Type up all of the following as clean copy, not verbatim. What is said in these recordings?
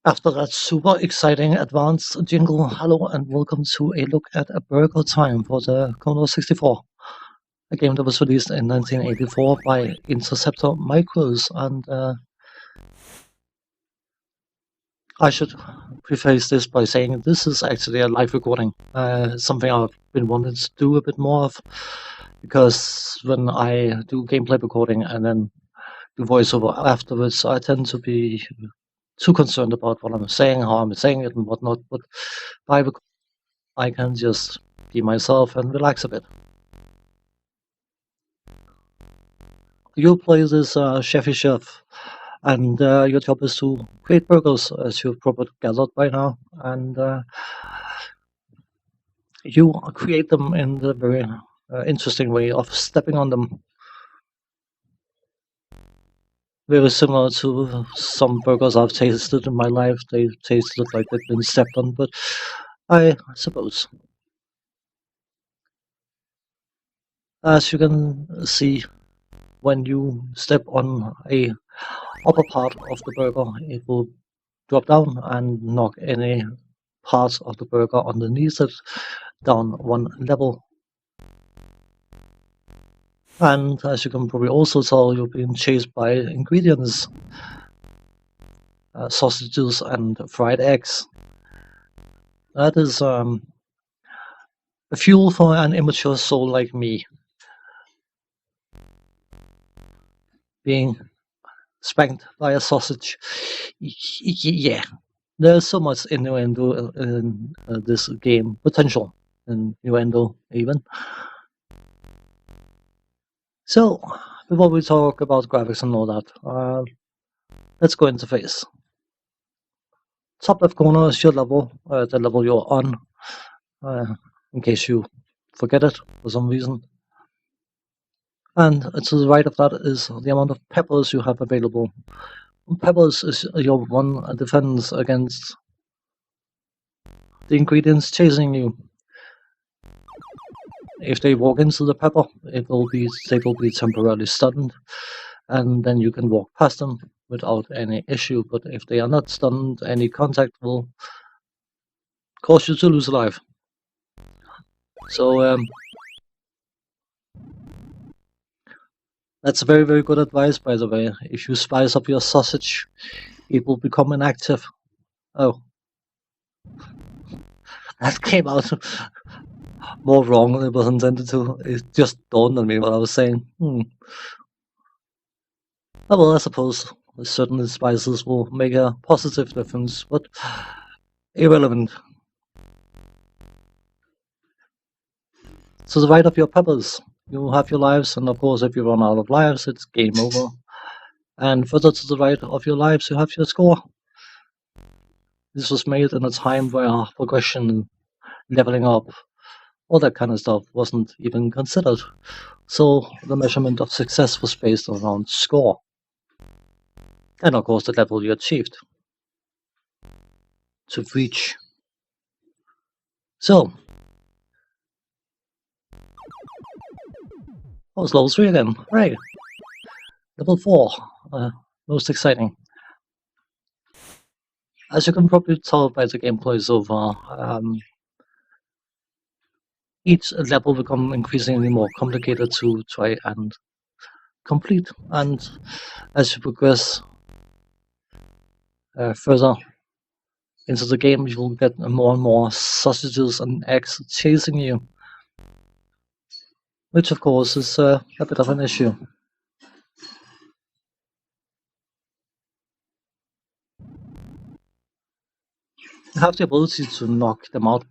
After that super exciting advanced jingle, hello and welcome to a look at a burger time for the Commodore 64, a game that was released in 1984 by Interceptor Micros. And I should preface this by saying this is actually a live recording, something I've been wanting to do a bit more of, because when I do gameplay recording and then do voiceover afterwards, I tend to be too concerned about what I'm saying, how I'm saying it, and whatnot. But by I can just be myself and relax a bit. You play this chefy chef, and your job is to create burgers, as you've probably gathered by now, and you create them in the very interesting way of stepping on them. Very similar to some burgers I've tasted in my life. They tasted like they've been stepped on, but I suppose, as you can see, when you step on a upper part of the burger, it will drop down and knock any parts of the burger underneath it down one level. And as you can probably also tell, you're being chased by ingredients, sausages and fried eggs. That is a fuel for an immature soul like me, being spanked by a sausage. Yeah, there's so much innuendo in this game, potential innuendo even. So, before we talk about graphics and all that, let's go interface. Top left corner is your level, the level you're on, in case you forget it for some reason. And to the right of that is the amount of peppers you have available. Peppers is your one defense against the ingredients chasing you. If they walk into the pepper, they will be temporarily stunned, and then you can walk past them without any issue. But if they are not stunned, any contact will cause you to lose a life. So that's very, very good advice, by the way. If you spice up your sausage, it will become inactive. Oh, that came out more wrong than it was intended to. It just dawned on me what I was saying. Oh, well, I suppose certain spices will make a positive difference, but irrelevant. To the right of your peppers, you have your lives, and of course, if you run out of lives, it's game over. And further to the right of your lives, you have your score. This was made in a time where progression, leveling up, all that kind of stuff wasn't even considered. So the measurement of success was based around score. And of course, the level you achieved to reach. So, that was level 3 again. Right. Level 4. Most exciting. As you can probably tell by the gameplay so far, each level becomes increasingly more complicated to try and complete. And as you progress further into the game, you will get more and more sausages and eggs chasing you, which of course is a bit of an issue. You have the ability to knock them out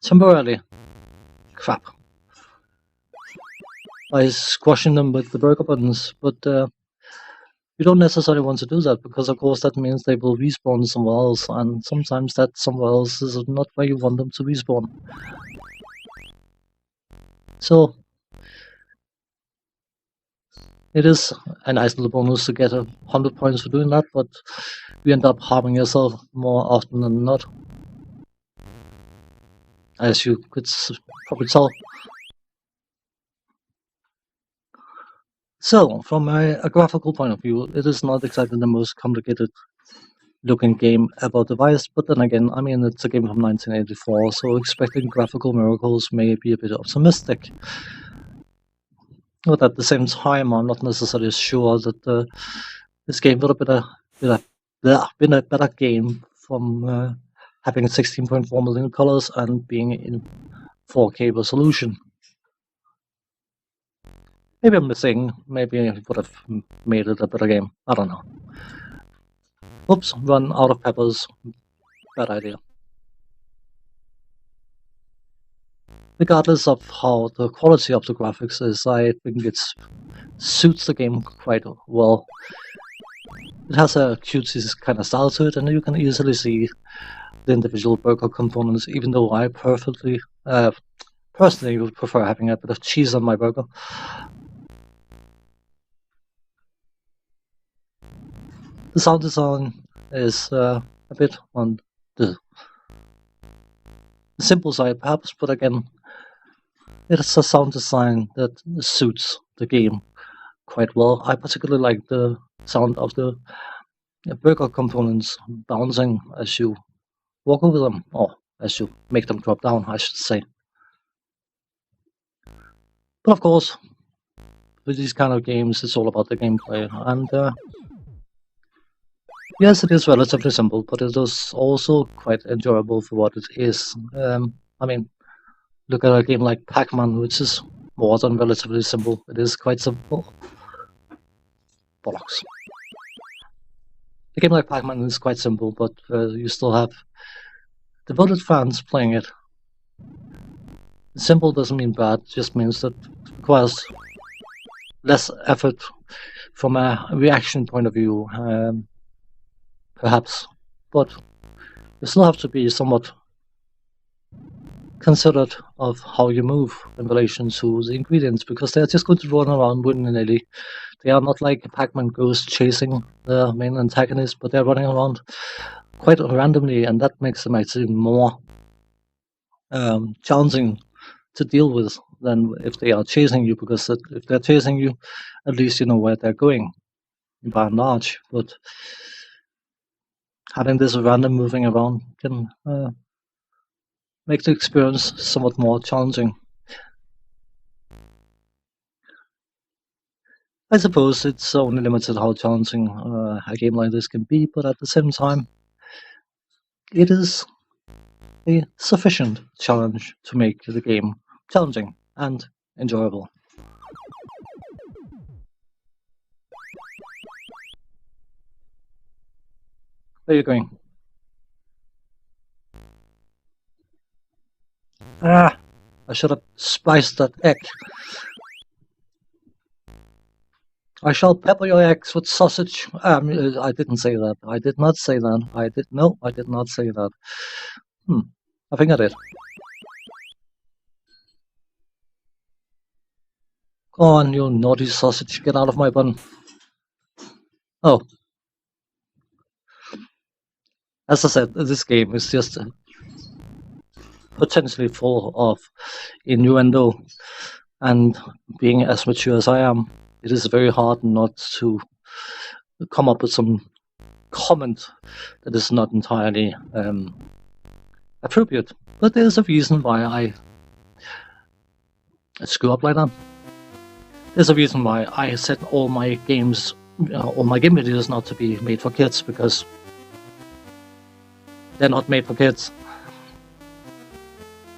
temporarily. Crap. By squashing them with the burger buttons, but you don't necessarily want to do that, because of course that means they will respawn somewhere else, and sometimes that somewhere else is not where you want them to respawn. So it is a nice little bonus to get 100 points for doing that, but you end up harming yourself more often than not, as you could probably tell. So, from a graphical point of view, it is not exactly the most complicated looking game ever devised, but then again, I mean, it's a game from 1984, so expecting graphical miracles may be a bit optimistic. But at the same time, I'm not necessarily sure that this game would have been a better game from having 16.4 million colors and being in 4K resolution. Maybe I'm missing. Maybe it would have made it a better game. I don't know. Oops, run out of peppers. Bad idea. Regardless of how the quality of the graphics is, I think it suits the game quite well. It has a cutesy kind of style to it, and you can easily see the individual burger components, even though I personally would prefer having a bit of cheese on my burger. The sound design is a bit on the simple side, perhaps, but again, it's a sound design that suits the game quite well. I particularly like the sound of the burger components bouncing as you walk over them, or as you make them drop down, I should say. But of course, with these kind of games, it's all about the gameplay, and yes, it is relatively simple, but it is also quite enjoyable for what it is. I mean, look at a game like Pac-Man, which is more than relatively simple. It is quite simple. Bollocks. A game like Pac-Man is quite simple, but you still have devoted fans playing it. Simple doesn't mean bad, it just means that it requires less effort from a reaction point of view, perhaps. But you still have to be somewhat considerate of how you move in relation to the ingredients, because they're just going to run around willy-nilly. They are not like Pac-Man goes chasing the main antagonist, but they're running around quite randomly, and that makes them actually more challenging to deal with than if they are chasing you, because if they're chasing you, at least you know where they're going, by and large. But having this random moving around can make the experience somewhat more challenging. I suppose it's only limited how challenging a game like this can be, but at the same time, it is a sufficient challenge to make the game challenging and enjoyable. Where are you going? Ah! I should have spiced that egg. I shall pepper your eggs with sausage. I didn't say that. I did not say that. I did not say that. I think I did. Go on, you naughty sausage. Get out of my bun. Oh. As I said, this game is just potentially full of innuendo, and being as mature as I am, it is very hard not to come up with some comment that is not entirely appropriate. But there's a reason why I screw up like that. There's a reason why I set all my games, all my game videos not to be made for kids, because they're not made for kids.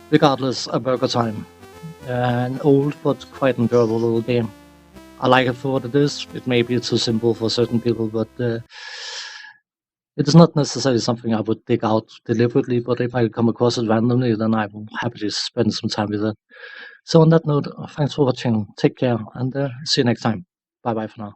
Regardless, a burger time. An old but quite enjoyable little game. I like it for what it is. It may be too simple for certain people, but it is not necessarily something I would dig out deliberately, but if I come across it randomly, then I will happily spend some time with it. So on that note, thanks for watching, take care, and see you next time. Bye bye for now.